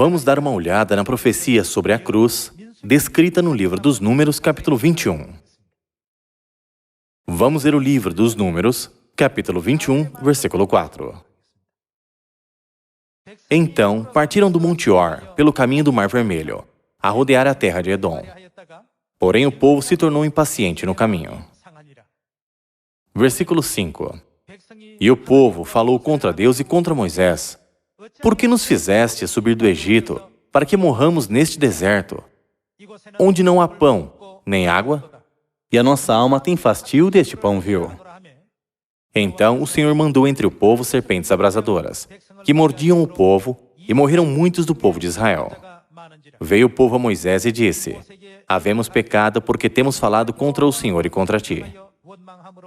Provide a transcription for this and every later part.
Vamos dar uma olhada na profecia sobre a cruz, descrita no livro dos Números, capítulo 21. Vamos ler o livro dos Números, capítulo 21, versículo 4. Então partiram do Monte Or, pelo caminho do Mar Vermelho, a rodear a terra de Edom. Porém o povo se tornou impaciente no caminho. Versículo 5. E o povo falou contra Deus e contra Moisés: Por que nos fizeste subir do Egito, para que morramos neste deserto, onde não há pão, nem água? E a nossa alma tem fastio deste pão vil. Então o Senhor mandou entre o povo serpentes abrasadoras, que mordiam o povo, e morreram muitos do povo de Israel. Veio o povo a Moisés e disse: Havemos pecado porque temos falado contra o Senhor e contra ti.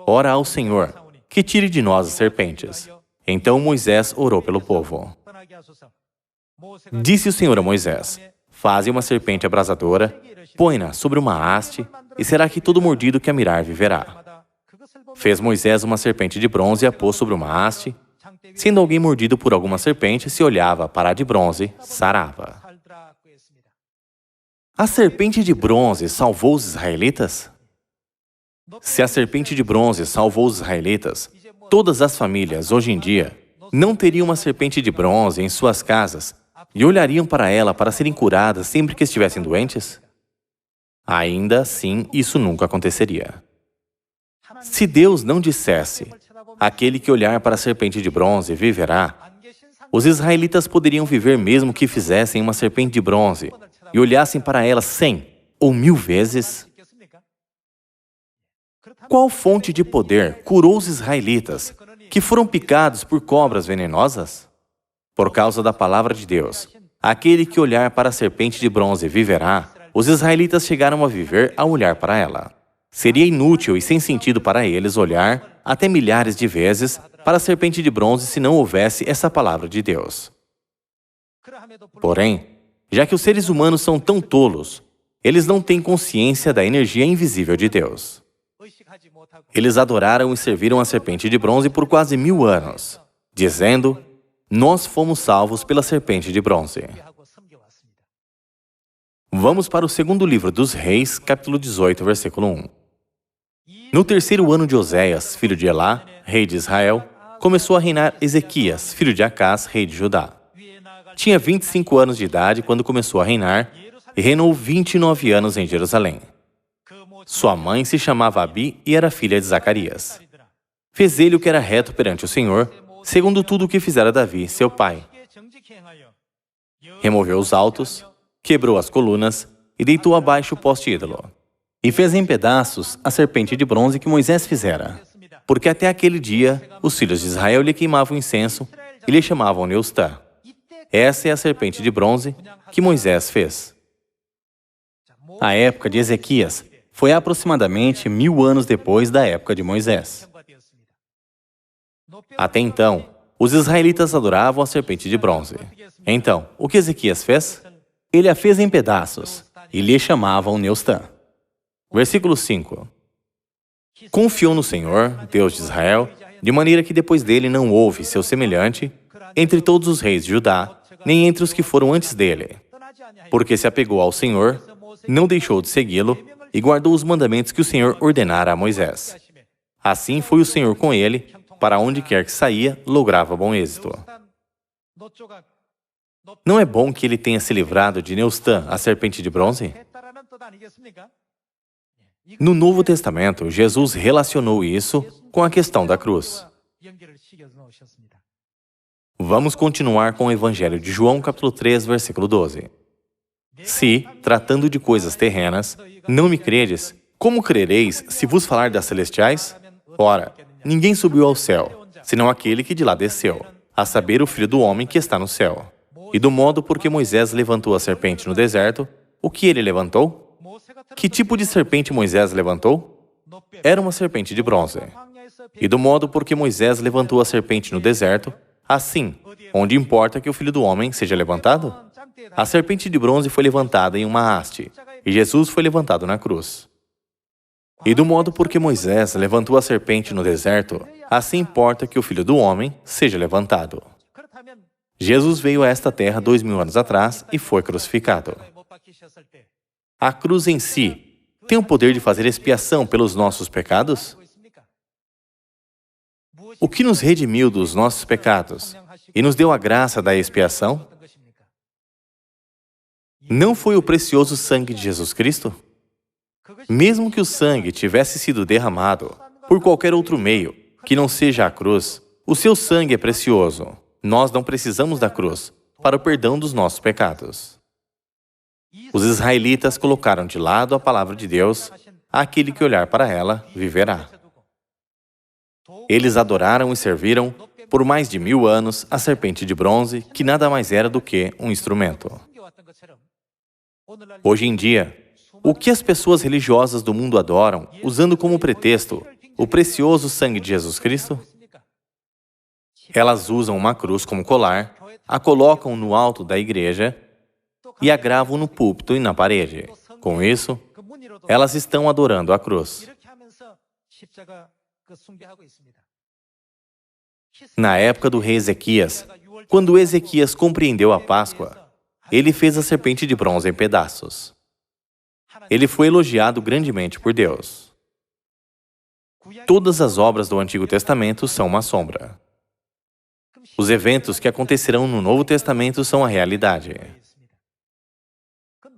Ora ao Senhor, que tire de nós as serpentes. Então Moisés orou pelo povo. Disse o Senhor a Moisés: Faze uma serpente abrasadora, põe-na sobre uma haste, e será que todo mordido que a mirar viverá. Fez Moisés uma serpente de bronze e a pôs sobre uma haste. Sendo alguém mordido por alguma serpente, se olhava para a de bronze, sarava. A serpente de bronze salvou os israelitas? Se a serpente de bronze salvou os israelitas, todas as famílias, hoje em dia, não teriam uma serpente de bronze em suas casas e olhariam para ela para serem curadas sempre que estivessem doentes? Ainda assim, isso nunca aconteceria. Se Deus não dissesse: aquele que olhar para a serpente de bronze viverá, os israelitas poderiam viver mesmo que fizessem uma serpente de bronze e olhassem para ela 100 ou 1000 vezes? Qual fonte de poder curou os israelitas que foram picados por cobras venenosas? Por causa da palavra de Deus, aquele que olhar para a serpente de bronze viverá, os israelitas chegaram a viver ao olhar para ela. Seria inútil e sem sentido para eles olhar até milhares de vezes para a serpente de bronze se não houvesse essa palavra de Deus. Porém, já que os seres humanos são tão tolos, eles não têm consciência da energia invisível de Deus. Eles adoraram e serviram a serpente de bronze por quase 1000 anos, dizendo: Nós fomos salvos pela serpente de bronze. Vamos para o segundo livro dos Reis, capítulo 18, versículo 1. No terceiro ano de Oséias, filho de Elá, rei de Israel, começou a reinar Ezequias, filho de Acás, rei de Judá. Tinha 25 anos de idade quando começou a reinar e reinou 29 anos em Jerusalém. Sua mãe se chamava Abi e era filha de Zacarias. Fez ele o que era reto perante o Senhor, segundo tudo o que fizera Davi, seu pai. Removeu os altos, quebrou as colunas e deitou abaixo o poste ídolo. E fez em pedaços a serpente de bronze que Moisés fizera. Porque até aquele dia, os filhos de Israel lhe queimavam incenso e lhe chamavam Neustã. Essa é a serpente de bronze que Moisés fez. A época de Ezequias foi aproximadamente 1000 anos depois da época de Moisés. Até então, os israelitas adoravam a serpente de bronze. Então, o que Ezequias fez? Ele a fez em pedaços e lhe chamavam Neustã. Versículo 5. Confiou no Senhor, Deus de Israel, de maneira que depois dele não houve seu semelhante entre todos os reis de Judá, nem entre os que foram antes dele. Porque se apegou ao Senhor, não deixou de segui-lo e guardou os mandamentos que o Senhor ordenara a Moisés. Assim foi o Senhor com ele, para onde quer que saía, lograva bom êxito. Não é bom que ele tenha se livrado de Neustã, a serpente de bronze? No Novo Testamento, Jesus relacionou isso com a questão da cruz. Vamos continuar com o Evangelho de João, capítulo 3, versículo 12. Se, tratando de coisas terrenas, não me credes, como crereis se vos falar das celestiais? Ora, ninguém subiu ao céu, senão aquele que de lá desceu, a saber, o Filho do Homem que está no céu. E do modo por que Moisés levantou a serpente no deserto, o que ele levantou? Que tipo de serpente Moisés levantou? Era uma serpente de bronze. E do modo por que Moisés levantou a serpente no deserto, assim, onde importa que o Filho do Homem seja levantado? A serpente de bronze foi levantada em uma haste, e Jesus foi levantado na cruz. E do modo por que Moisés levantou a serpente no deserto, assim importa que o Filho do Homem seja levantado. Jesus veio a esta terra 2000 anos atrás e foi crucificado. A cruz em si tem o poder de fazer expiação pelos nossos pecados? O que nos redimiu dos nossos pecados e nos deu a graça da expiação? Não foi o precioso sangue de Jesus Cristo? Mesmo que o sangue tivesse sido derramado por qualquer outro meio, que não seja a cruz, o seu sangue é precioso. Nós não precisamos da cruz para o perdão dos nossos pecados. Os israelitas colocaram de lado a palavra de Deus, aquele que olhar para ela, viverá. Eles adoraram e serviram, por mais de 1000 anos, a serpente de bronze, que nada mais era do que um instrumento. Hoje em dia, o que as pessoas religiosas do mundo adoram, usando como pretexto o precioso sangue de Jesus Cristo? Elas usam uma cruz como colar, a colocam no alto da igreja e a gravam no púlpito e na parede. Com isso, elas estão adorando a cruz. Na época do rei Ezequias, quando Ezequias compreendeu a Páscoa, ele fez a serpente de bronze em pedaços. Ele foi elogiado grandemente por Deus. Todas as obras do Antigo Testamento são uma sombra. Os eventos que acontecerão no Novo Testamento são a realidade.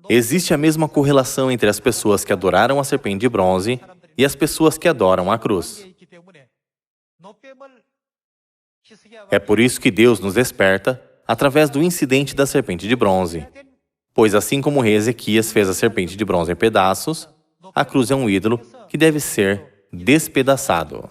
Existe a mesma correlação entre as pessoas que adoraram a serpente de bronze e as pessoas que adoram a cruz. É por isso que Deus nos desperta através do incidente da serpente de bronze. Pois assim como o rei Ezequias fez a serpente de bronze em pedaços, a cruz é um ídolo que deve ser despedaçado.